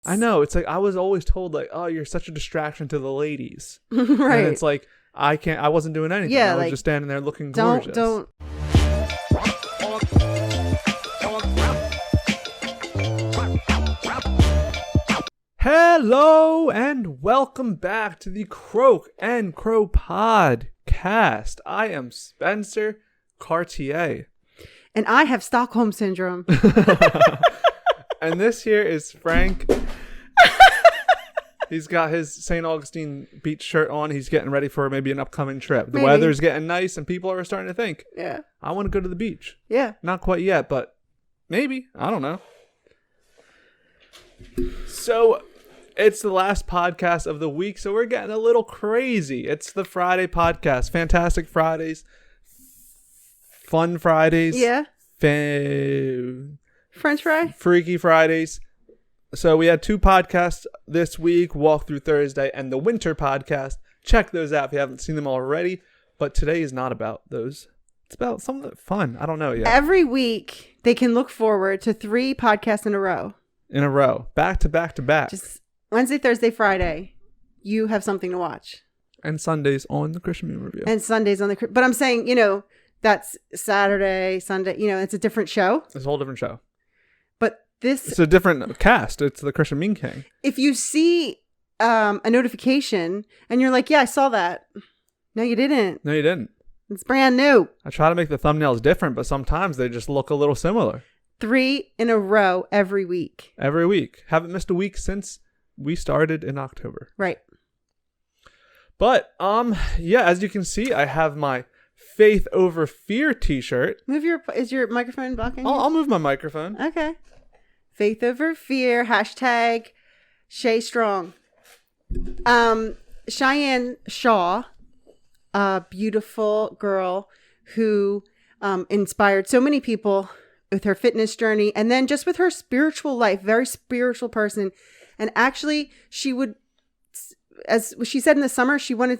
I know. It's like I was always told like, oh, you're such a distraction to the ladies. Right. And it's like I wasn't doing anything. Yeah, I was like, just standing there looking gorgeous. Don't. Hello and welcome back to the Croak and Crow podcast. I am Spencer Cartier. And I have Stockholm Syndrome. And this here is Frank. He's got his St. Augustine beach shirt on. He's getting ready for maybe an upcoming trip. The weather's getting nice and people are starting to think, Yeah. I want to go to the beach. Yeah. Not quite yet, but maybe. I don't know. So it's the last podcast of the week, so we're getting a little crazy. It's the Friday podcast. Fantastic Fridays. Fun Fridays. Yeah. French fry? Freaky Fridays. So we had two podcasts this week, Walk Through Thursday and the Winter podcast. Check those out if you haven't seen them already. But today is not about those. It's about something fun. I don't know yet. Every week, they can look forward to 3 podcasts in a row. In a row. Back to back to back. Just Wednesday, Thursday, Friday. You have something to watch. And Sundays on the Christian Meme Review. And Sundays on the... But I'm saying, that's Saturday, Sunday. It's a different show. It's a whole different show. But it's a different cast. It's the Christian Meme King. If you see a notification and you're like, yeah, I saw that. No, you didn't. No, you didn't. It's brand new. I try to make the thumbnails different, but sometimes they just look a little similar. 3 in a row every week. Every week. Haven't missed a week since we started in October. Right. But, yeah, as you can see, I have my Faith Over Fear t-shirt. Is your microphone blocking? I'll move my microphone. Okay. Faith Over Fear, hashtag Shay Strong. Cheyenne Shaw, a beautiful girl who inspired so many people with her fitness journey and then just with her spiritual life, very spiritual person. And actually she would, as she said in the summer, she would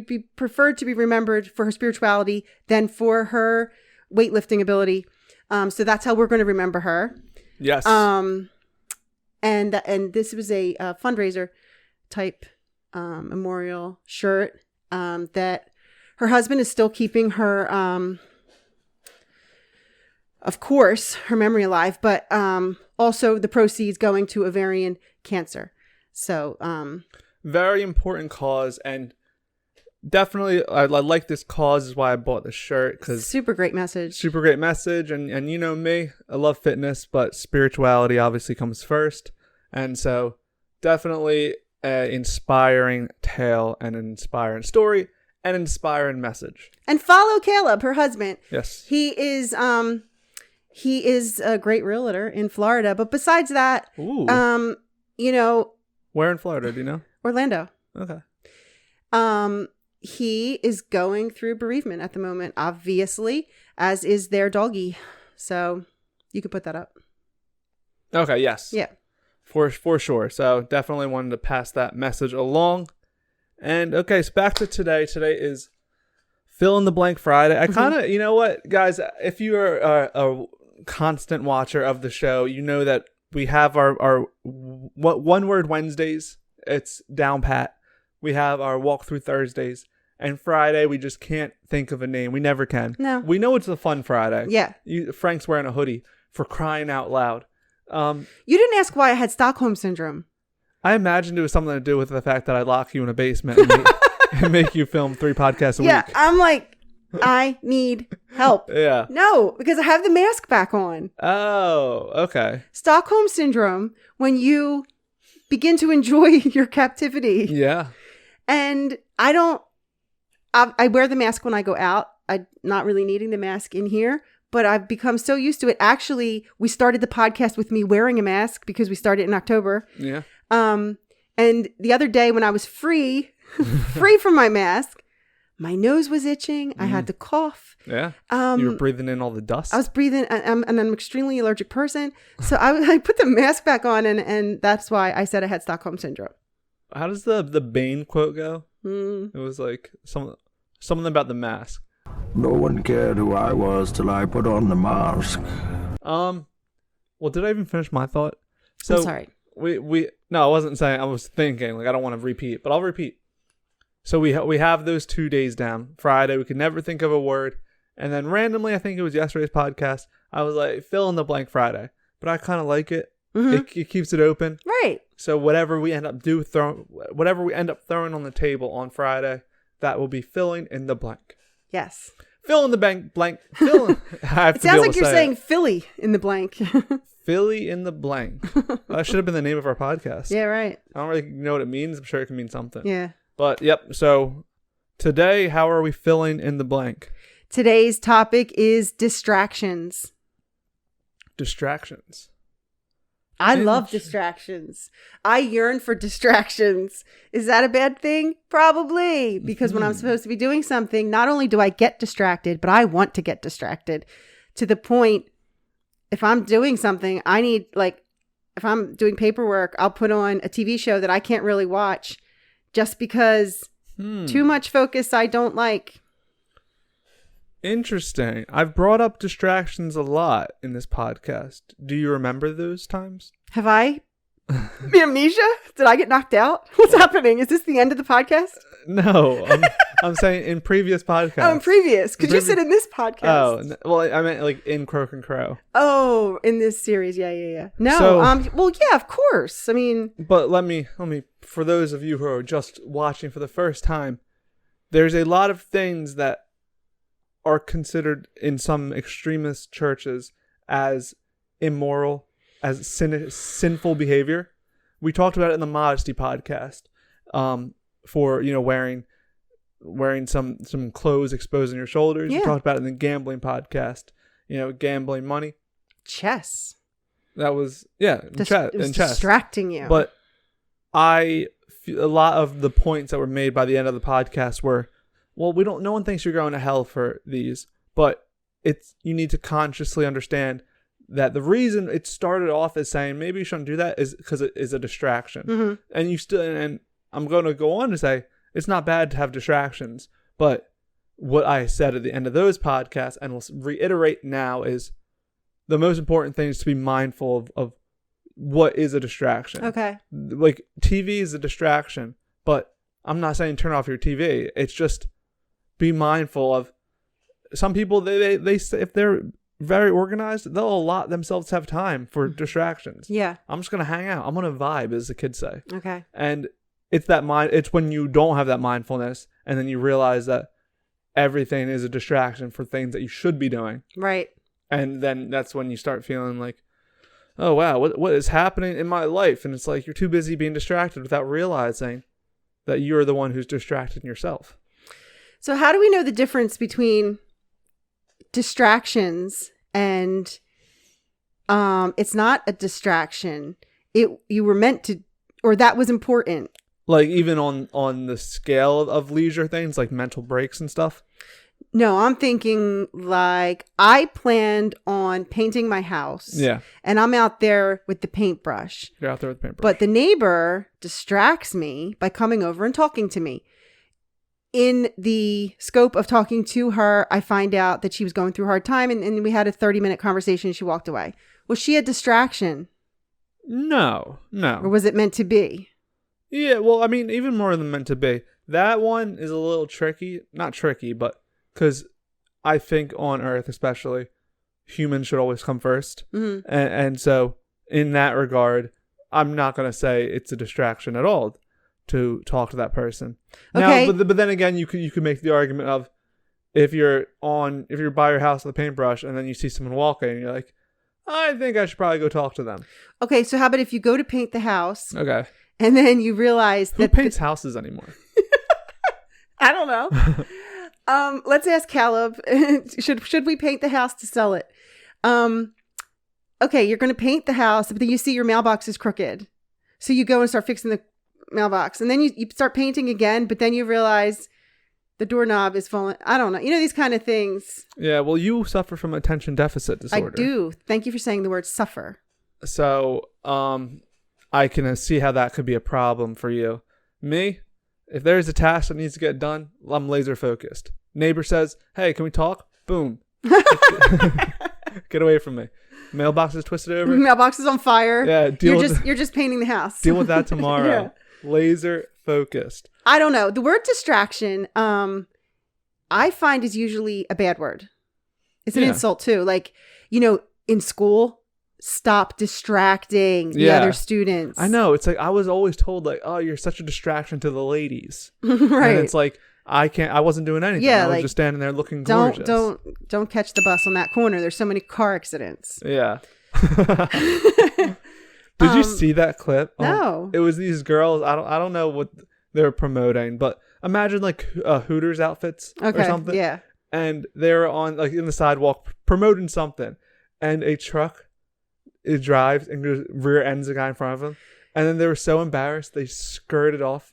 be preferred to be remembered for her spirituality than for her weightlifting ability. So that's how we're going to remember her. Yes. And this was a fundraiser type memorial shirt that her husband is still keeping her, of course, her memory alive, but also the proceeds going to ovarian cancer. So very important cause, and definitely I like this cause, is why I bought the shirt, because super great message. And you know me, I love fitness, but spirituality obviously comes first. And so definitely an inspiring tale and an inspiring story and an inspiring message. And follow Kaleb, her husband. Yes. He is a great realtor in Florida, but besides that, Ooh. Where in Florida, do you know? Orlando. Okay. He is going through bereavement at the moment, obviously, as is their doggy. So you could put that up. Okay, yes. Yeah. For sure. So definitely wanted to pass that message along. And okay, so back to today. Today is Fill in the Blank Friday. I kind of, you know what, guys, if you are a constant watcher of the show, you know that we have our one word Wednesdays. It's down pat. We have our Walk Through Thursdays. And Friday, we just can't think of a name. We never can. No. We know it's a fun Friday. Yeah. Frank's wearing a hoodie, for crying out loud. You didn't ask why I had Stockholm Syndrome. I imagined it was something to do with the fact that I lock you in a basement and make you film 3 podcasts a week. Yeah, I'm like, I need help. Yeah. No, because I have the mask back on. Oh, okay. Stockholm Syndrome, when you begin to enjoy your captivity. Yeah. And I wear the mask when I go out. I'm not really needing the mask in here, but I've become so used to it. Actually, we started the podcast with me wearing a mask because we started in October. Yeah. And the other day when I was free from my mask, my nose was itching. I had to cough. Yeah. You were breathing in all the dust. I was breathing, and I'm an extremely allergic person. So I put the mask back on, and that's why I said I had Stockholm Syndrome. How does the Bane quote go? It was like something about the mask. No one cared who I was till I put on the mask. Well, did I even finish my thought? So, I'm sorry. no, I wasn't saying. I was thinking like I don't want to repeat, but I'll repeat. So we have those 2 days down. Friday, we could never think of a word, and then randomly, I think it was yesterday's podcast. I was like, fill in the blank Friday, but I kind of like it. Mm-hmm. It keeps it open, right? So whatever we end up throwing on the table on Friday, that will be filling in the blank. Yes. Fill in the blank. Fill in. It sounds like you're saying Philly in the blank. Philly in the blank. That should have been the name of our podcast. Yeah, right. I don't really know what it means. I'm sure it can mean something. Yeah. But yep. So today, how are we filling in the blank? Today's topic is distractions. Distractions. I love distractions. I yearn for distractions. Is that a bad thing? Probably. Because when I'm supposed to be doing something, not only do I get distracted, but I want to get distracted to the point, if I'm doing something, I need, like, if I'm doing paperwork, I'll put on a TV show that I can't really watch just because too much focus I don't like. Interesting. I've brought up distractions a lot in this podcast. Do you remember those times? Have I? Amnesia? Did I get knocked out? What's happening? Is this the end of the podcast? No. I'm saying in previous podcasts. Oh, in previous. Because you said in this podcast. Oh, well, I meant like in Croak and Crow. Oh, in this series. Yeah. No. So, well, yeah, of course. I mean. But let me, for those of you who are just watching for the first time, there's a lot of things that are considered in some extremist churches as immoral, as sinful behavior. We talked about it in the modesty podcast, for wearing some clothes exposing your shoulders. Yeah. We talked about it in the gambling podcast, gambling money, chess. That was chess. Distracting you. But a lot of the points that were made by the end of the podcast were, well, no one thinks you're going to hell for these, but you need to consciously understand that the reason it started off as saying maybe you shouldn't do that is because it is a distraction. Mm-hmm. And I'm going to go on to say it's not bad to have distractions, but what I said at the end of those podcasts and will reiterate now is the most important thing is to be mindful of what is a distraction. Okay. Like TV is a distraction, but I'm not saying turn off your TV. It's just be mindful of some people. They if they're very organized, they'll allot themselves to have time for distractions. Yeah. I'm just gonna hang out. I'm gonna vibe, as the kids say. Okay. And it's when you don't have that mindfulness, and then you realize that everything is a distraction for things that you should be doing. Right. And then that's when you start feeling like, oh wow, what is happening in my life? And it's like you're too busy being distracted without realizing that you're the one who's distracting yourself. So how do we know the difference between distractions and it's not a distraction? You were meant to, or that was important. Like even on the scale of leisure things, like mental breaks and stuff? No, I'm thinking like I planned on painting my house. Yeah. And I'm out there with the paintbrush. You're out there with the paintbrush. But the neighbor distracts me by coming over and talking to me. In the scope of talking to her, I find out that she was going through a hard time, and we had a 30-minute conversation and she walked away. Was she a distraction? No. Or was it meant to be? Yeah, well, I mean, even more than meant to be. That one is a little tricky. Not tricky, but because I think on Earth especially, humans should always come first. Mm-hmm. And so in that regard, I'm not going to say it's a distraction at all to talk to that person. Okay. Now, but then again, you could make the argument of if you're by your house with a paintbrush and then you see someone walking and you're like, I think I should probably go talk to them. Okay, so how about if you go to paint the house? Okay. And then you realize who paints houses anymore? I don't know. Let's ask Kaleb. Should we paint the house to sell it? Okay, you're going to paint the house, but then you see your mailbox is crooked. So you go and start fixing the mailbox. And then you start painting again, but then you realize the doorknob is falling. I don't know. These kind of things. Yeah, well, you suffer from attention deficit disorder. I do. Thank you for saying the word suffer. So, I can see how that could be a problem for you. Me, if there's a task that needs to get done, I'm laser focused. Neighbor says, hey, can we talk? Boom. Get away from me. Mailbox is twisted over. Mailbox is on fire. Yeah, you're just painting the house. Deal with that tomorrow. Yeah. Laser focused. I don't know. The word distraction, I find is usually a bad word. It's an insult too. Like, in school, stop distracting the other students. I know. It's like I was always told like, oh, you're such a distraction to the ladies. Right. And it's like I wasn't doing anything. Yeah, I was just standing there looking gorgeous. Don't catch the bus on that corner. There's so many car accidents. Yeah. Did you see that clip? No. It was these girls. I don't know what they were promoting, but imagine like Hooters outfits or something. Yeah. And they're on like in the sidewalk promoting something, and a truck it drives and goes, rear ends the guy in front of them, and then they were so embarrassed they skirted off.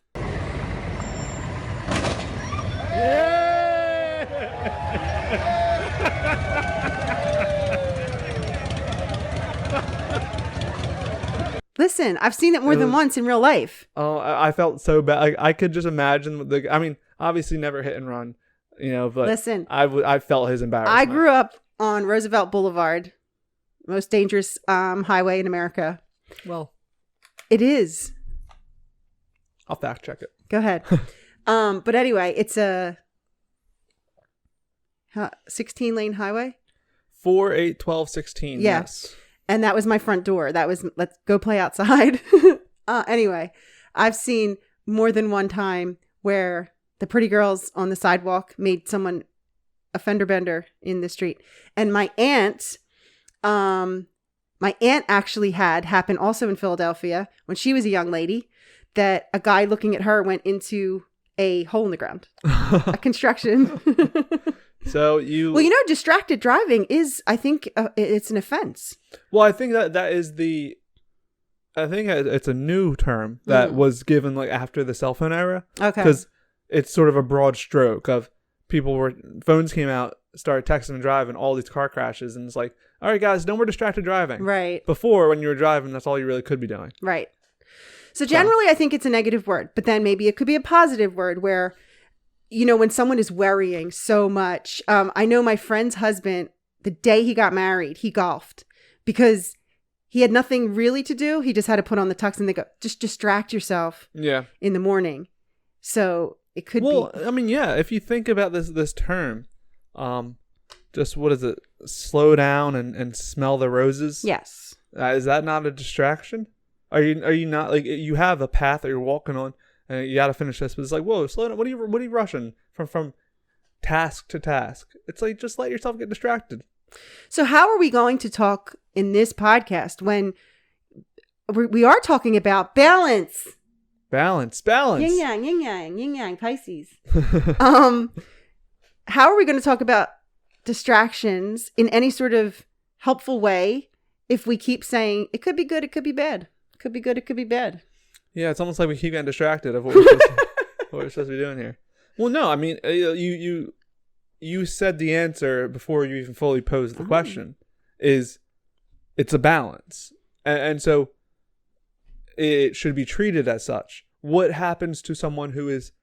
Listen, I've seen it more than once in real life. Oh, I felt so bad. I could just imagine I mean, obviously never hit and run, but listen, I felt his embarrassment. I grew up on Roosevelt Boulevard, most dangerous highway in America. Well, it is. I'll fact check it. Go ahead. But anyway, it's a 16-lane highway. 4, 8, 12, 16. Yeah. Yes. And that was my front door. That was, let's go play outside. Anyway, I've seen more than one time where the pretty girls on the sidewalk made someone a fender bender in the street. And my aunt actually had happen also in Philadelphia when she was a young lady, that a guy looking at her went into a hole in the ground, a construction. So well, distracted driving is, I think, it's an offense. Well, I think that is I think it's a new term that was given like after the cell phone era. Okay. Because it's sort of a broad stroke of phones came out, started texting and driving, all these car crashes, and it's like, all right, guys, no more distracted driving. Right. Before, when you were driving, that's all you really could be doing. Right. So generally, I think it's a negative word, but then maybe it could be a positive word where, when someone is worrying so much. I know my friend's husband, the day he got married, he golfed because he had nothing really to do. He just had to put on the tux and they go, just distract yourself in the morning. So it could be. Well, I mean, yeah, if you think about this term, just what is it? Slow down and smell the roses. Yes. Is that not a distraction? Are you not like you have a path that you're walking on and you got to finish this, but it's like, whoa, slow down. What are you rushing from task to task? It's like, just let yourself get distracted. So how are we going to talk in this podcast when we are talking about balance? Balance. Yin yang, Pisces. How are we going to talk about distractions in any sort of helpful way if we keep saying it could be good, it could be bad? It could be good, it could be bad. Yeah, it's almost like we keep getting distracted of what we're supposed to be doing here. Well, no, I mean, you said the answer before you even fully posed the question. It's a balance, and so it should be treated as such. What happens to someone who is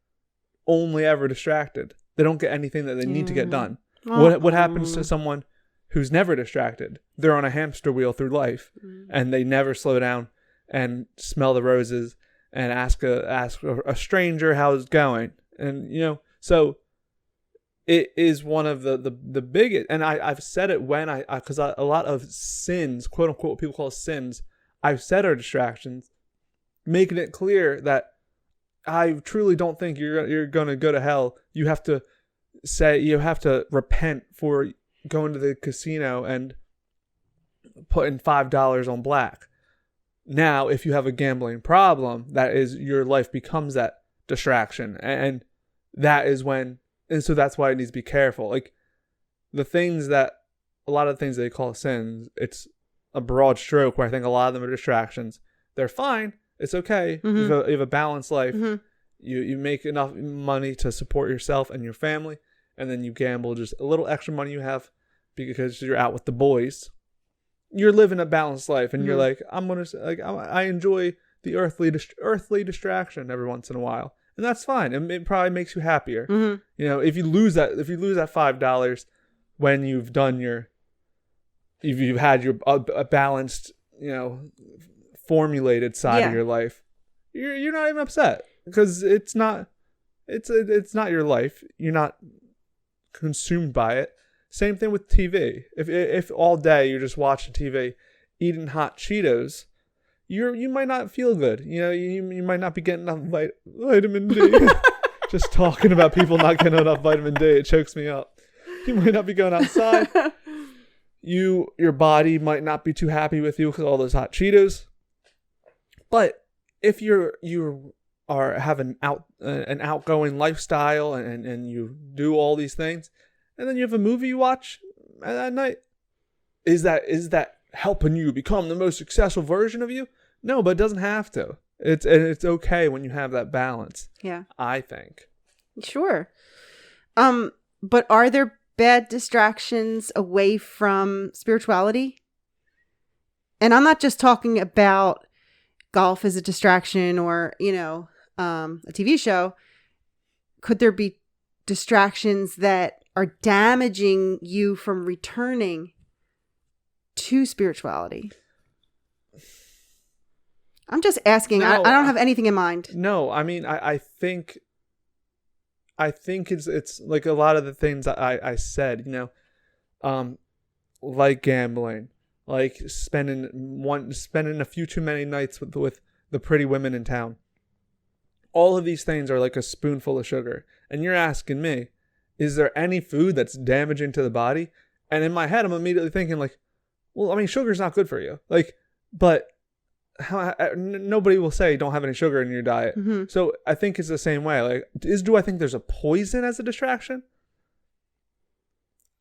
only ever distracted? They don't get anything that they need to get done. What happens to someone who's never distracted? They're on a hamster wheel through life, and they never slow down and smell the roses and ask a stranger how it's going. And so it is one of the biggest. And I've said it when because a lot of sins, quote unquote, what people call sins, I've said are distractions, making it clear that I truly don't think you're going to go to hell. You have to repent for going to the casino and putting $5 on black. Now, if you have a gambling problem, that is, your life becomes that distraction. And that is when, and so that's why it needs to be careful. Like a lot of the things they call sins, it's a broad stroke where I think a lot of them are distractions. They're fine. It's okay. You have a balanced life. You make enough money to support yourself and your family. And then you gamble just a little extra money you have because you're out with the boys. You're living a balanced life, and you're like, I enjoy the earthly distraction every once in a while, and that's fine. And it probably makes you happier. If you lose that $5 when you've done your you've had your a balanced, formulated side of your life, you're not even upset because it's not your life. You're not consumed by it. Same thing with TV. If all day you're just watching TV, eating hot Cheetos, you might not feel good. You might not be getting enough vitamin D. Just talking about people not getting enough vitamin D, it chokes me up. You might not be going outside. Your body might not be too happy with you because all those hot Cheetos. But if you have an outgoing lifestyle and you do all these things, and then you have a movie you watch at night, is that helping you become the most successful version of you? No, but it doesn't have to. It's okay when you have that balance. Yeah, I think. Sure. But are there bad distractions away from spirituality? And I'm not just talking about golf as a distraction or, a TV show. Could there be distractions that are damaging you from returning to spirituality? I'm just asking. No, I don't have anything in mind. No, I mean, I think it's like a lot of the things I said, like gambling, like spending a few too many nights with the pretty women in town. All of these things are like a spoonful of sugar. And you're asking me, is there any food that's damaging to the body? And in my head, I'm immediately thinking like, well, I mean, sugar's not good for you. Like, but nobody will say don't have any sugar in your diet. Mm-hmm. So I think it's the same way. Like, do I think there's a poison as a distraction?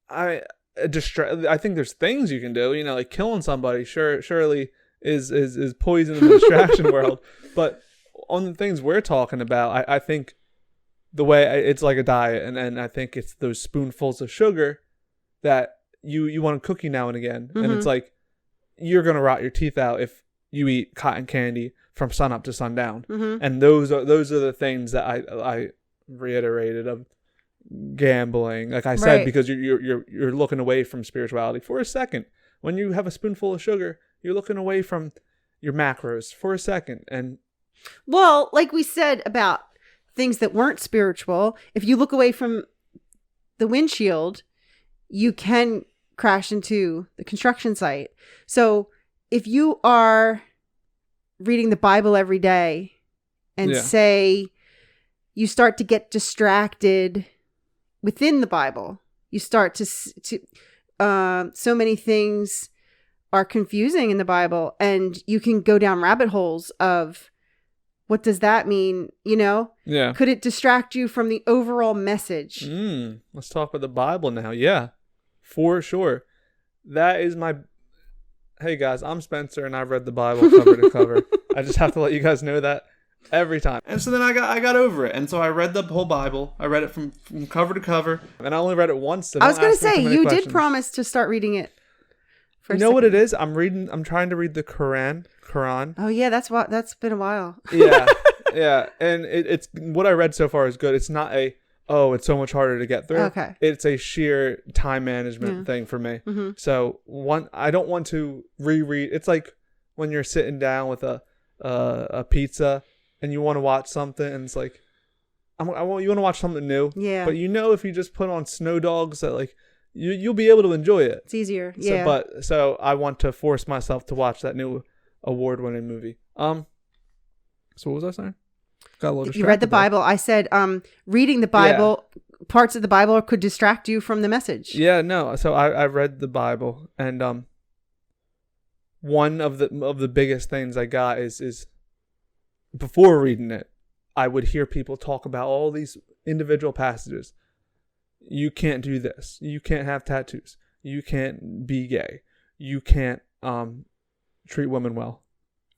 I think there's things you can do. Like killing somebody. Surely is poison in the distraction world. But on the things we're talking about, I think the way it's like a diet, and I think it's those spoonfuls of sugar that you want a cookie now and again, mm-hmm. and it's like you're gonna rot your teeth out if you eat cotton candy from sun up to sundown. Mm-hmm. And those are the things that I reiterated of gambling, like I said, right. Because you're looking away from spirituality for a second. When you have a spoonful of sugar, you're looking away from your macros for a second. And well, like we said about things that weren't spiritual, if you look away from the windshield, you can crash into the construction site. So if you are reading the Bible every day and say you start to get distracted within the Bible, you start to so many things are confusing in the Bible, and you can go down rabbit holes of what does that mean? Yeah. Could it distract you from the overall message? Let's talk about the Bible now. Yeah, for sure. That is my. Hey guys, I'm Spencer, and I've read the Bible cover to cover. I just have to let you guys know that every time. And so then I got over it, and so I read the whole Bible. I read it from cover to cover, and I only read it once. So I was going to say you did promise to start reading it. You know what it is? I'm trying to read the Quran. Oh yeah, that's been a while. yeah, and it's what I read so far is good. It's not it's so much harder to get through. Okay, it's a sheer time management thing for me. Mm-hmm. So I don't want to reread. It's like when you're sitting down with a pizza and you want to watch something, and it's like you want to watch something new. Yeah, but if you just put on Snow Dogs, that like. You'll be able to enjoy it. It's easier. Yeah. So I want to force myself to watch that new award-winning movie. So what was I saying? Got a little distracted. You read the Bible. I said reading the Bible, parts of the Bible could distract you from the message. Yeah, no. So I read the Bible, and one of the biggest things I got is before reading it, I would hear people talk about all these individual passages. You can't do this. You can't have tattoos. You can't be gay. You can't treat women well.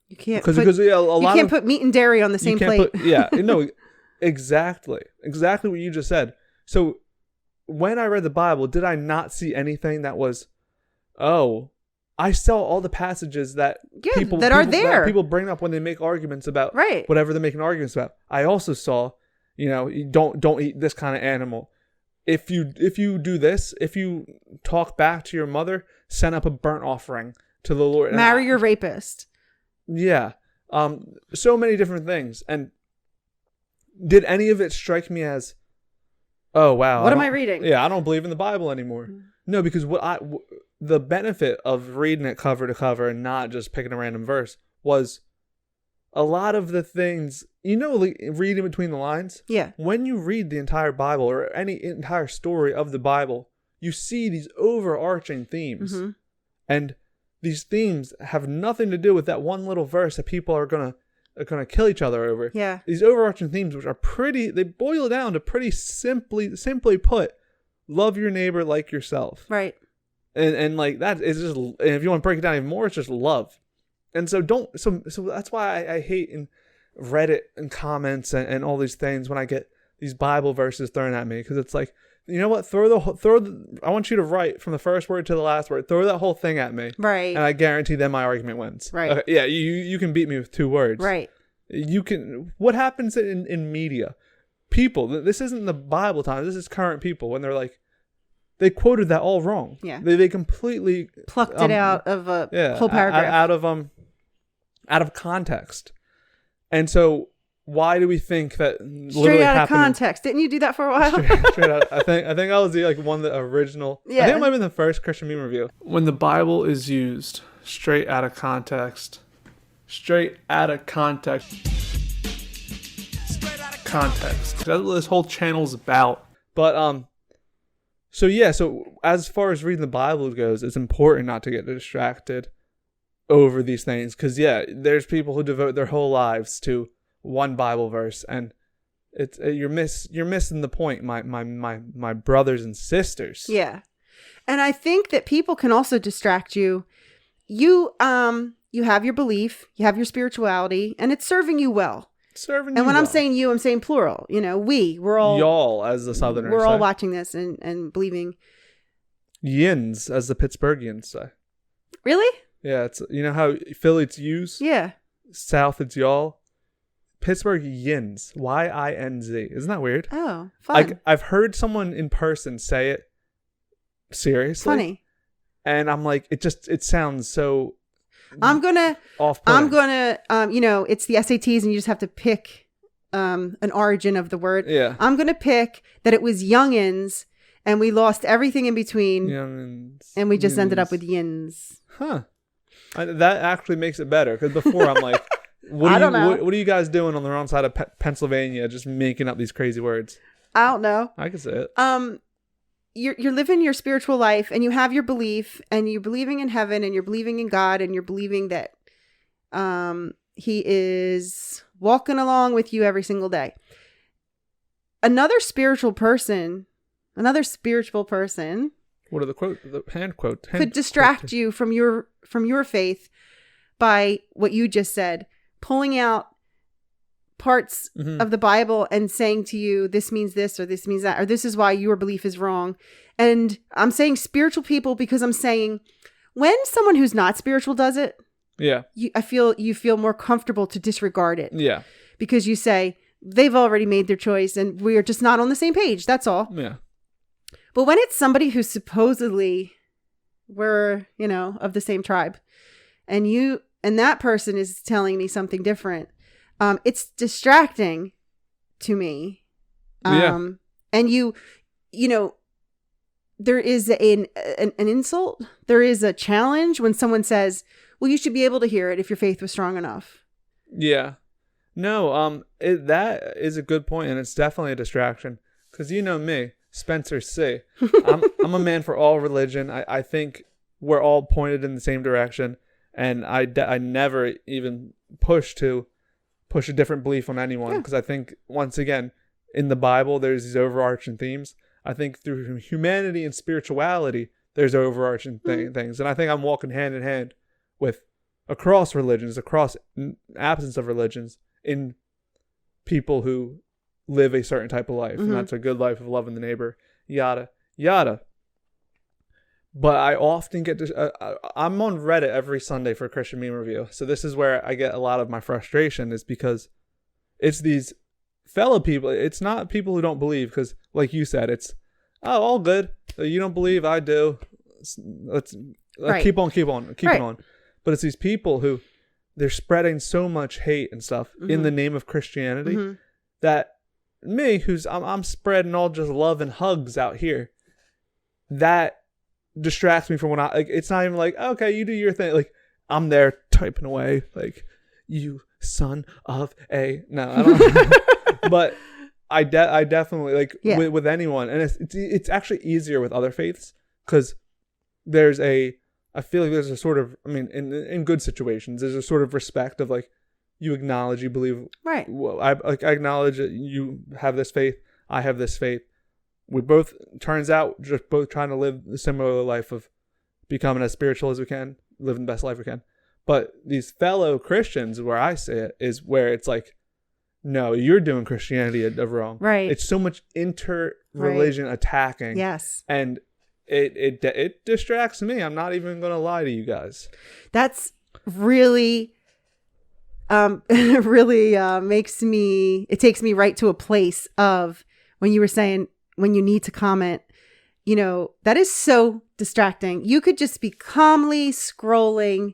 You can't put meat and dairy on the same plate. Exactly what you just said. So when I read the Bible, did I not see anything that was, I saw all the passages that people bring up when they make arguments about whatever they're making arguments about. I also saw, you don't eat this kind of animal. if you do this, if you talk back to your mother, send up a burnt offering to the Lord. Marry your rapist. Yeah. So many different things. And did any of it strike me as, oh, wow. What am I reading? Yeah, I don't believe in the Bible anymore. No, because the benefit of reading it cover to cover and not just picking a random verse was a lot of the things, reading between the lines. Yeah. When you read the entire Bible or any entire story of the Bible, you see these overarching themes. Mm-hmm. And these themes have nothing to do with that one little verse that people are gonna kill each other over. Yeah. These overarching themes, which are they boil down to pretty simply put, love your neighbor like yourself. Right. And like that is just, and if you want to break it down even more, it's just love. And so that's why I hate in Reddit and comments and all these things when I get these Bible verses thrown at me, because it's like, you know what? I want you to write from the first word to the last word. Throw that whole thing at me. Right. And I guarantee then my argument wins. Right. Okay, yeah, you can beat me with 2 words. Right. What happens in media? People, this isn't the Bible time. This is current people when they're like, they quoted that all wrong. Yeah. They completely plucked it out of a whole paragraph. Out of context. And so why do we think that straight out of context? Didn't you do that for a while? straight out. I think I was one of the original. Yeah. I think it might have been the first Christian meme review. When the Bible is used straight out of context. Straight out of context. That's what this whole channel is about. But so as far as reading the Bible goes, it's important not to get distracted over these things, because there's people who devote their whole lives to one Bible verse, and it's you're missing the point, my brothers and sisters. Yeah. And I think that people can also distract you. You have your belief, you have your spirituality, and it's serving you well. And when I'm saying you, I'm saying plural. We're all, y'all, as the Southerners we're say. all watching this and believing. Yins, as the Pittsburghians say. Really? Yeah, it's how Philly it's yous. Yeah. South it's y'all. Pittsburgh yins, Y-I-N-Z. Isn't that weird? Oh, fun. I've heard someone in person say it seriously. Funny. And I'm like, it sounds so. I'm gonna, off-putting. It's the SATs and you just have to pick an origin of the word. Yeah. I'm gonna pick that it was youngins and we lost everything in between. Youngins. And we just ended up with yins. Huh. That actually makes it better, because before I'm like, what are you guys doing on the wrong side of Pennsylvania, just making up these crazy words? I don't know. I can say it. You're living your spiritual life, and you have your belief, and you're believing in heaven, and you're believing in God, and you're believing that He is walking along with you every single day. Another spiritual person. What are the hand quote? Could distract you from your faith by what you just said, pulling out parts of the Bible and saying to you, this means this, or this means that, or this is why your belief is wrong. And I'm saying spiritual people because I'm saying when someone who's not spiritual does it, I feel you feel more comfortable to disregard it. Yeah. Because you say they've already made their choice and we're just not on the same page. That's all. Yeah. But when it's somebody who supposedly we're, of the same tribe, and that person is telling me something different, it's distracting to me. And there is an insult. There is a challenge when someone says, well, you should be able to hear it if your faith was strong enough. Yeah. No, that is a good point, and it's definitely a distraction. Because me, Spencer C. I'm a man for all religion. I think we're all pointed in the same direction, and I never even push a different belief on anyone, because I think, once again, in the Bible there's these overarching themes. I think through humanity and spirituality there's overarching things, and I think I'm walking hand in hand with across religions, across absence of religions, in people who live a certain type of life, and that's a good life of loving the neighbor, yada yada. But I often get I'm on Reddit every Sunday for Christian meme review, so this is where I get a lot of my frustration, is because it's these fellow people. It's not people who don't believe, because like you said, it's oh, all good. You don't believe, I do. Let's Right. keep on. Right. But it's these people who they're spreading so much hate and stuff in the name of Christianity that me, who's I'm spreading all just love and hugs out here, that distracts me from when I like. It's not even like, okay, you do your thing. Like I'm there typing away, like you son of a no. I don't. But I definitely like with anyone, and it's actually easier with other faiths because I feel like there's a sort of, I mean, in good situations, there's a sort of respect of like, you acknowledge, you believe, right? Well, I acknowledge that you have this faith, I have this faith. We both, turns out, just both trying to live a similar life of becoming as spiritual as we can, living the best life we can. But these fellow Christians, where I see it, is where it's like, no, you're doing Christianity wrong. Right. It's so much inter-religion attacking. Yes. And it distracts me. I'm not even going to lie to you guys. That's really, really it takes me right to a place of when you were saying, when you need to comment, that is so distracting. You could just be calmly scrolling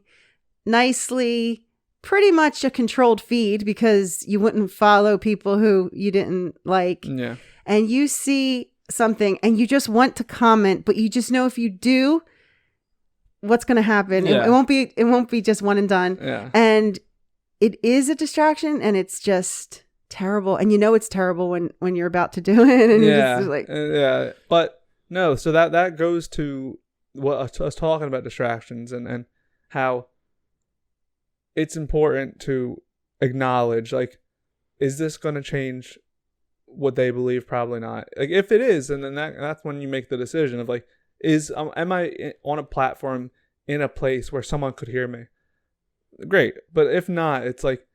nicely, pretty much a controlled feed because you wouldn't follow people who you didn't like. Yeah. And you see something and you just want to comment, but you just know if you do, what's going to happen. Yeah. It won't be just one and done. Yeah. And it is a distraction and it's just terrible. And it's terrible when you're about to do it. And yeah. you're just like, yeah. But no, so that goes to what I was talking about, distractions and how it's important to acknowledge, like, is this going to change what they believe? Probably not. Like, if it is, and then that's when you make the decision of like, am I on a platform in a place where someone could hear me? Great. But if not, it's like,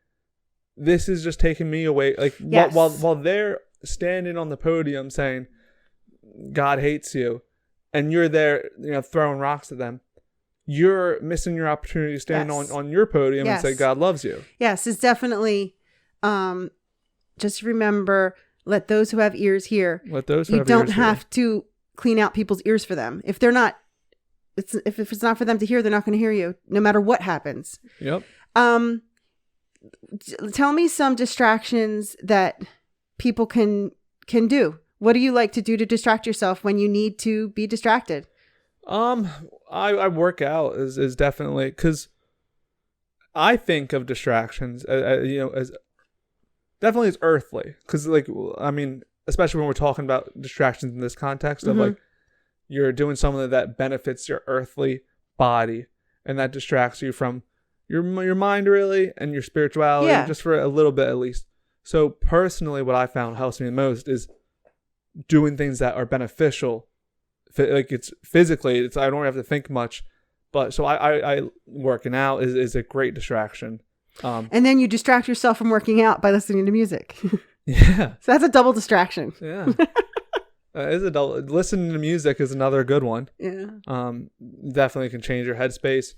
this is just taking me away. Like, yes. while they're standing on the podium saying God hates you, and you're there, throwing rocks at them, you're missing your opportunity to stand on your podium and say God loves you. Yes, it's definitely, just remember, let those who have ears hear. Let those who you have don't ears have hear. to clean out people's ears for them. If they're not, if it's not for them to hear, they're not going to hear you, no matter what happens. Yep. Tell me some distractions that people can do. What do you like to do to distract yourself when you need to be distracted? I work out is definitely, because I think of distractions, as definitely as earthly. Because, like, I mean, especially when we're talking about distractions in this context of like, you're doing something that benefits your earthly body, and that distracts you from your mind, really, and your spirituality, just for a little bit at least. So personally, what I found helps me the most is doing things that are beneficial. Like, it's physically, I don't have to think much. But so I working out is a great distraction. And then you distract yourself from working out by listening to music. Yeah. So that's a double distraction. Yeah. Listening to music is another good one. Yeah. Definitely can change your headspace.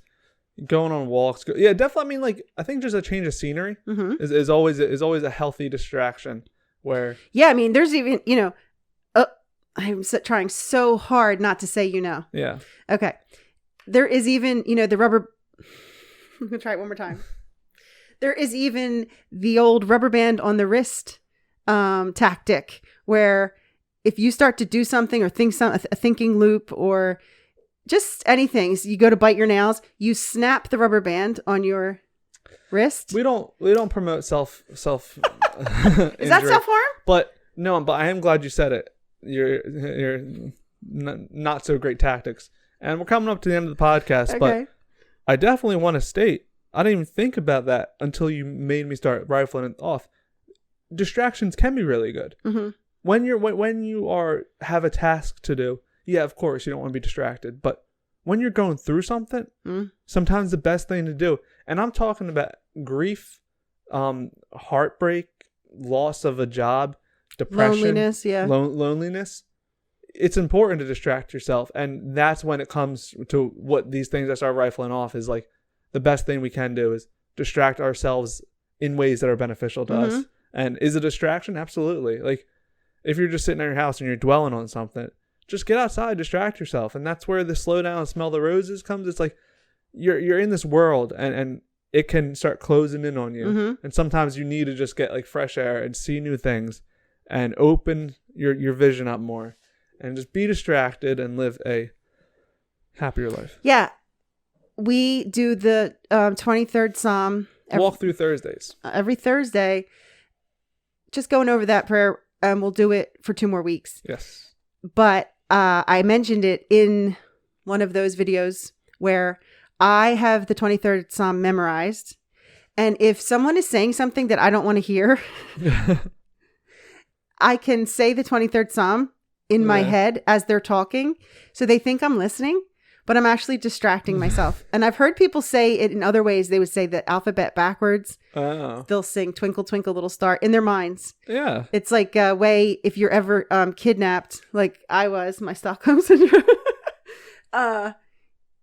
Going on walks. Yeah, definitely. I mean, like, I think just a change of scenery is always a healthy distraction. Where. Yeah, I mean, there's even, I'm trying so hard not to say, Yeah. Okay. There is even, the rubber. I'm going to try it one more time. There is even the old rubber band on the wrist tactic, where if you start to do something or think a thinking loop or just anything, so you go to bite your nails, you snap the rubber band on your wrist. We don't promote self Is that self-harm? But I am glad you said it. You're not so great tactics. And we're coming up to the end of the podcast, okay. But I definitely want to state, I didn't even think about that until you made me start rifling it off. Distractions can be really good. Mm-hmm. When you have a task to do, yeah, of course you don't want to be distracted. But when you're going through something, sometimes the best thing to do, and I'm talking about grief, heartbreak, loss of a job, depression, loneliness. It's important to distract yourself, and that's when it comes to what these things I start rifling off is like. The best thing we can do is distract ourselves in ways that are beneficial to us. And is a distraction? Absolutely. Like, if you're just sitting in your house and you're dwelling on something, just get outside, distract yourself. And that's where the slow down and smell the roses comes. It's like you're in this world and it can start closing in on you. Mm-hmm. And sometimes you need to just get like fresh air and see new things and open your vision up more and just be distracted and live a happier life. Yeah. We do the 23rd Psalm. Walk through Thursdays. Every Thursday. Just going over that prayer, and we'll do it for 2 more weeks. Yes. But I mentioned it in one of those videos where I have the 23rd Psalm memorized. And if someone is saying something that I don't want to hear, I can say the 23rd Psalm in my head as they're talking. So they think I'm listening, but I'm actually distracting myself. And I've heard people say it in other ways. They would say the alphabet backwards. Oh. They'll sing Twinkle, Twinkle, Little Star in their minds. Yeah. It's like a way, if you're ever kidnapped, like I was, my Stockholm Syndrome,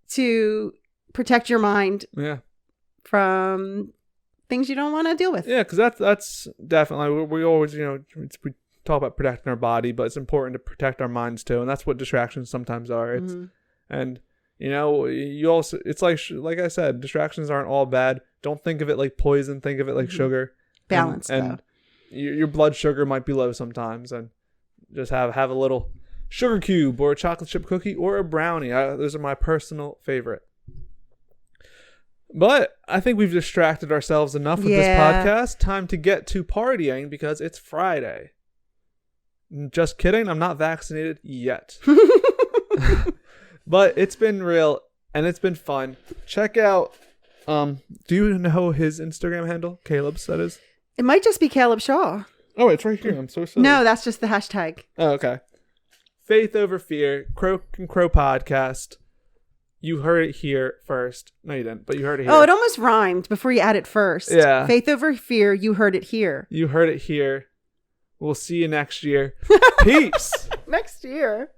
to protect your mind from things you don't want to deal with. Yeah, because that's definitely, we always, we talk about protecting our body, but it's important to protect our minds too. And that's what distractions sometimes are. It's and you also, it's like I said, distractions aren't all bad. Don't think of it like poison. Think of it like sugar. Balance, and your blood sugar might be low sometimes, and just have a little sugar cube or a chocolate chip cookie or a brownie. Those are my personal favorite. But I think we've distracted ourselves enough with this podcast. Time to get to partying because it's Friday. Just kidding. I'm not vaccinated yet. But it's been real and it's been fun. Check out, do you know his Instagram handle? Kaleb's, that is? It might just be Cheyenne Shaw. Oh, it's right here. I'm so sorry. No, that's just the hashtag. Oh, okay. Faith Over Fear, Croak and Crow Podcast. You heard it here first. No, you didn't, but you heard it here. Oh, it almost rhymed before you add it first. Yeah. Faith Over Fear, you heard it here. You heard it here. We'll see you next year. Peace. Next year.